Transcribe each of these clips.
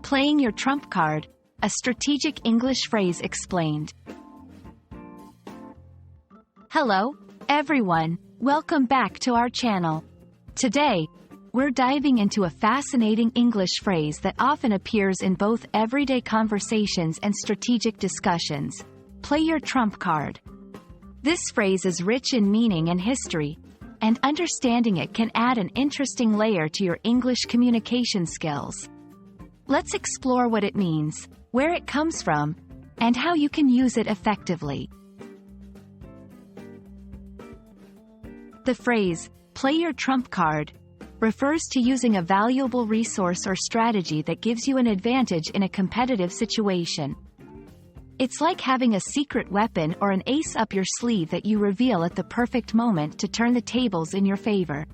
Playing your trump card, a strategic English phrase explained. Hello, everyone. Welcome back to our channel. Today, we're diving into a fascinating English phrase that often appears in both everyday conversations and strategic discussions. Play your trump card. This phrase is rich in meaning and history, and understanding it can add an interesting layer to your English communication skills. Let's explore what it means, where it comes from, and how you can use it effectively. The phrase, play your trump card, refers to using a valuable resource or strategy that gives you an advantage in a competitive situation. It's like having a secret weapon or an ace up your sleeve that you reveal at the perfect moment to turn the tables in your favor.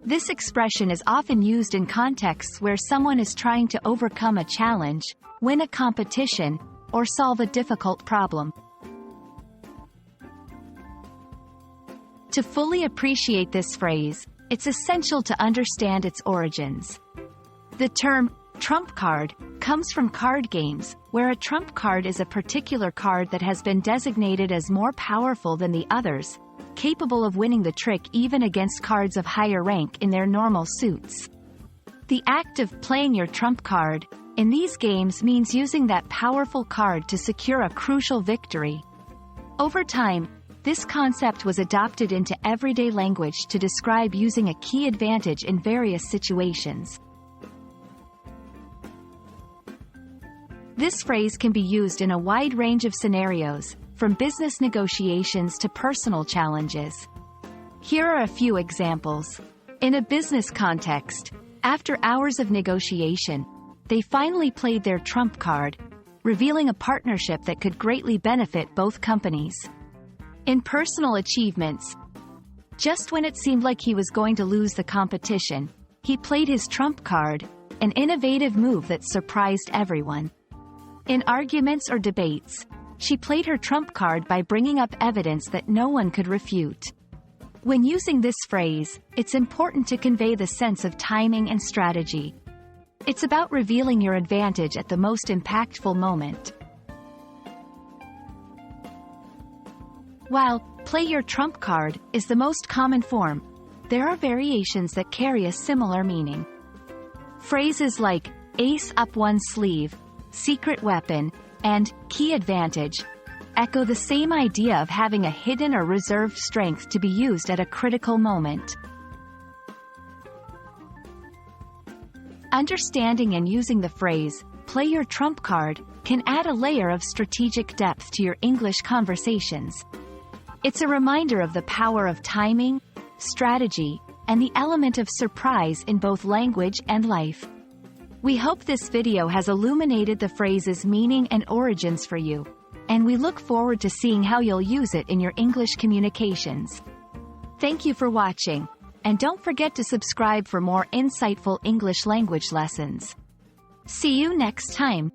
This expression is often used in contexts where someone is trying to overcome a challenge, win a competition, or solve a difficult problem. To fully appreciate this phrase, it's essential to understand its origins. The term trump card comes from card games, where a trump card is a particular card that has been designated as more powerful than the others, capable of winning the trick even against cards of higher rank in their normal suits. The act of playing your trump card in these games means using that powerful card to secure a crucial victory. Over time, this concept was adopted into everyday language to describe using a key advantage in various situations. This phrase can be used in a wide range of scenarios, from business negotiations to personal challenges. Here are a few examples. In a business context, after hours of negotiation, they finally played their trump card, revealing a partnership that could greatly benefit both companies. In personal achievements, just when it seemed like he was going to lose the competition, he played his trump card, an innovative move that surprised everyone. In arguments or debates, she played her trump card by bringing up evidence that no one could refute. When using this phrase, it's important to convey the sense of timing and strategy. It's about revealing your advantage at the most impactful moment. While play your trump card is the most common form, there are variations that carry a similar meaning. Phrases like ace up one sleeve, secret weapon, and key advantage echo the same idea of having a hidden or reserved strength to be used at a critical moment. Understanding and using the phrase, play your trump card, can add a layer of strategic depth to your English conversations. It's a reminder of the power of timing, strategy, and the element of surprise in both language and life. We hope this video has illuminated the phrase's meaning and origins for you, and we look forward to seeing how you'll use it in your English communications. Thank you for watching, and don't forget to subscribe for more insightful English language lessons. See you next time.